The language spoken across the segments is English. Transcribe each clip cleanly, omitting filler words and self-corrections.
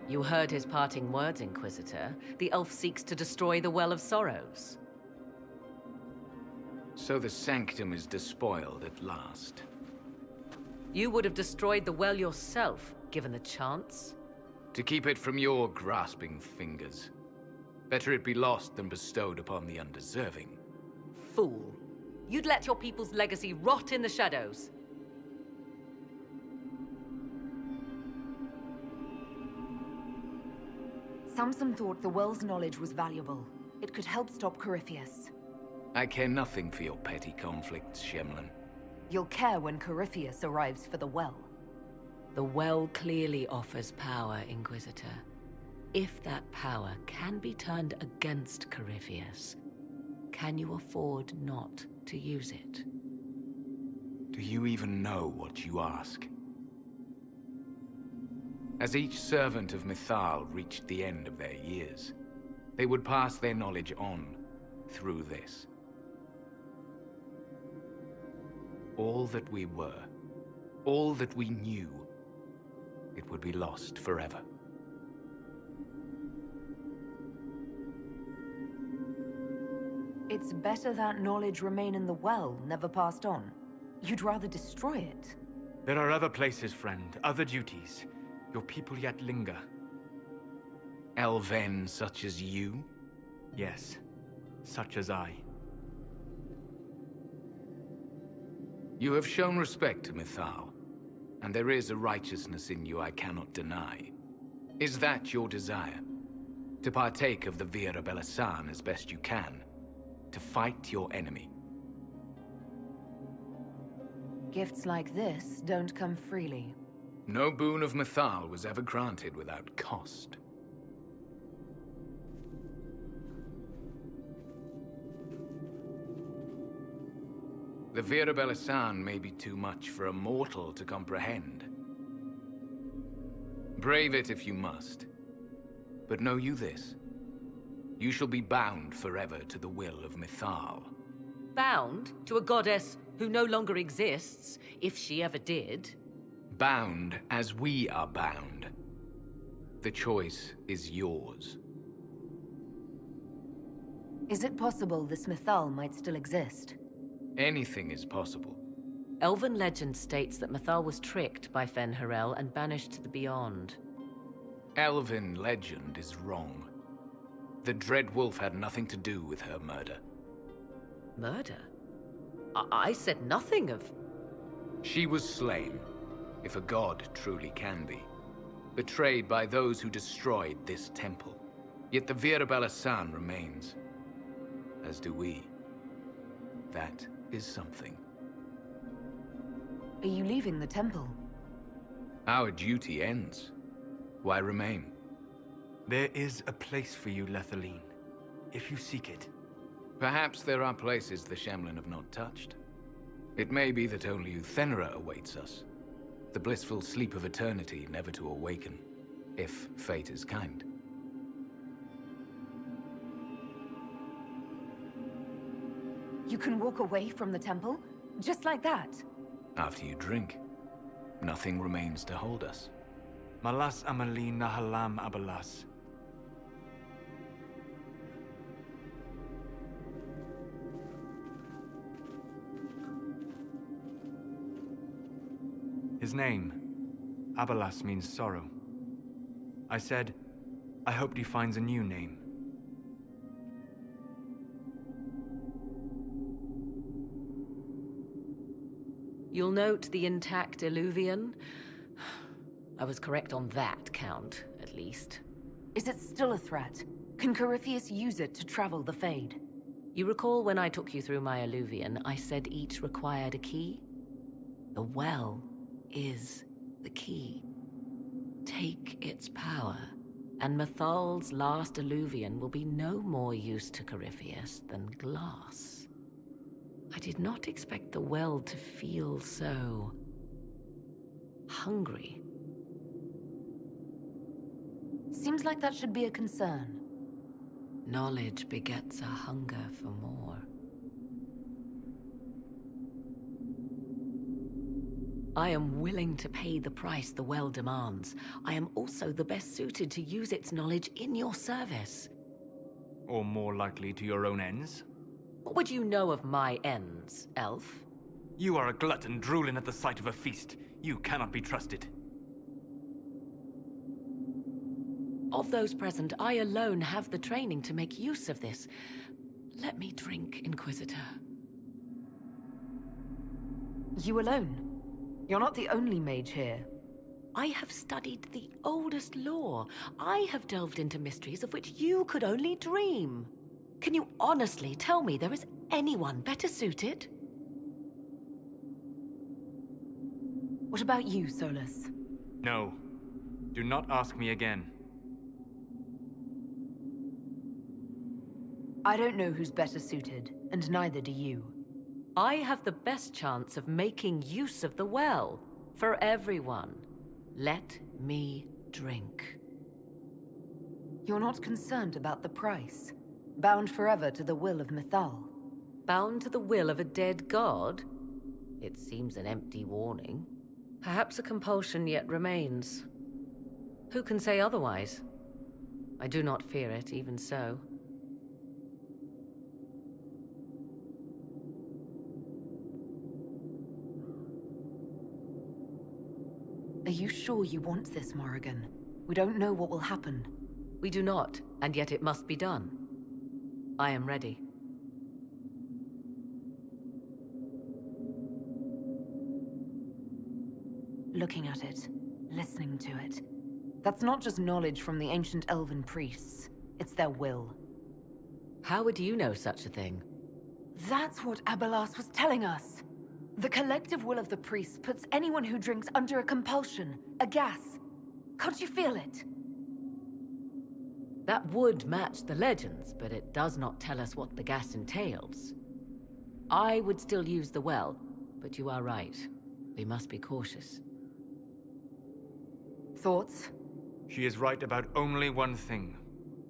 You heard his parting words, Inquisitor. The elf seeks to destroy the Well of Sorrows. So the sanctum is despoiled at last. You would have destroyed the well yourself, given the chance. To keep it from your grasping fingers. Better it be lost than bestowed upon the undeserving. Fool. You'd let your people's legacy rot in the shadows. Samson thought the well's knowledge was valuable. It could help stop Corypheus. I care nothing for your petty conflicts, Shemlin. You'll care when Corypheus arrives for the well. The well clearly offers power, Inquisitor. If that power can be turned against Corypheus, can you afford not to use it? Do you even know what you ask? As each servant of Mythal reached the end of their years, they would pass their knowledge on through this. All that we were, all that we knew, it would be lost forever. It's better that knowledge remain in the well, never passed on. You'd rather destroy it. There are other places, friend, other duties. Your people yet linger. Elven such as you? Yes, such as I. You have shown respect to Mythal, and there is a righteousness in you I cannot deny. Is that your desire? To partake of the Vir Abelasan as best you can? To fight your enemy? Gifts like this don't come freely. No boon of Mythal was ever granted without cost. The Vir Abelasan may be too much for a mortal to comprehend. Brave it if you must. But know you this. You shall be bound forever to the will of Mythal. Bound to a goddess who no longer exists, if she ever did. Bound as we are bound. The choice is yours. Is it possible this Mythal might still exist? Anything is possible. Elven legend states that Mythal was tricked by Fen-Harel and banished to the Beyond. Elven legend is wrong. The Dread Wolf had nothing to do with her murder. Murder? I said nothing of... She was slain, if a god truly can be. Betrayed by those who destroyed this temple. Yet the Vir Abelasan remains. As do we. That is something. Are you leaving the temple? Our duty ends. Why remain? There is a place for you, Lethaline, if you seek it. Perhaps there are places the Shemlin have not touched. It may be that only Uthenera awaits us. The blissful sleep of eternity never to awaken, if fate is kind. You can walk away from the temple? Just like that? After you drink, nothing remains to hold us. Malas Amalin Nahalam Abelas. His name, Abelas, means sorrow. I said, I hoped he finds a new name. You'll note the intact Eluvian. I was correct on that count, at least. Is it still a threat? Can Corypheus use it to travel the Fade? You recall when I took you through my Eluvian, I said each required a key? The well is the key. Take its power, and Mythal's last Eluvian will be no more use to Corypheus than glass. I did not expect the well to feel so... hungry. Seems like that should be a concern. Knowledge begets a hunger for more. I am willing to pay the price the well demands. I am also the best suited to use its knowledge in your service. Or more likely to your own ends? What would you know of my ends, elf? You are a glutton drooling at the sight of a feast. You cannot be trusted. Of those present, I alone have the training to make use of this. Let me drink, Inquisitor. You alone? You're not the only mage here. I have studied the oldest lore. I have delved into mysteries of which you could only dream. Can you honestly tell me there is anyone better suited? What about you, Solus? No. Do not ask me again. I don't know who's better suited, and neither do you. I have the best chance of making use of the well. For everyone. Let me drink. You're not concerned about the price? Bound forever to the will of Mythal? Bound to the will of a dead god? It seems an empty warning. Perhaps a compulsion yet remains. Who can say otherwise? I do not fear it, even so. Are you sure you want this, Morrigan? We don't know what will happen. We do not, and yet it must be done. I am ready. Looking at it, listening to it. That's not just knowledge from the ancient Elven priests. It's their will. How would you know such a thing? That's what Abelas was telling us. The collective will of the priests puts anyone who drinks under a compulsion, a gas. Can't you feel it? That would match the legends, but it does not tell us what the gas entails. I would still use the well, but you are right. We must be cautious. Thoughts? She is right about only one thing.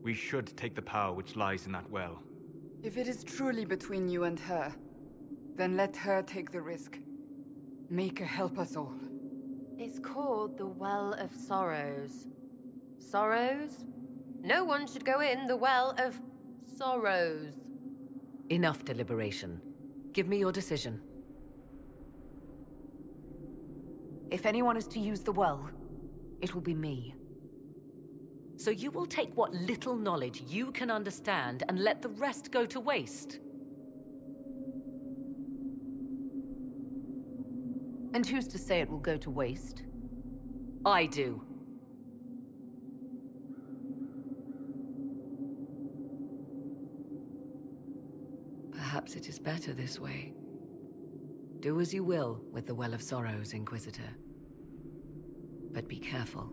We should take the power which lies in that well. If it is truly between you and her, then let her take the risk. Make her help us all. It's called the Well of Sorrows. Sorrows? No one should go in the Well of Sorrows. Enough deliberation. Give me your decision. If anyone is to use the well, it will be me. So you will take what little knowledge you can understand and let the rest go to waste? And who's to say it will go to waste? I do. Perhaps it is better this way. Do as you will with the Well of Sorrows, Inquisitor. But be careful.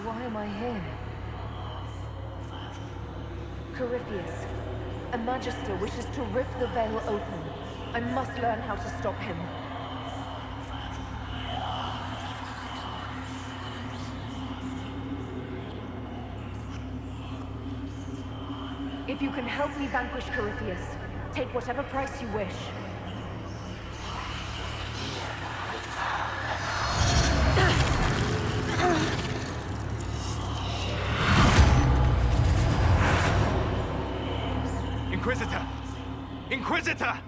Why am I here? Corypheus, a Magister wishes to rip the veil open. I must learn how to stop him. If you can help me vanquish Corypheus, take whatever price you wish. Inquisitor! Inquisitor!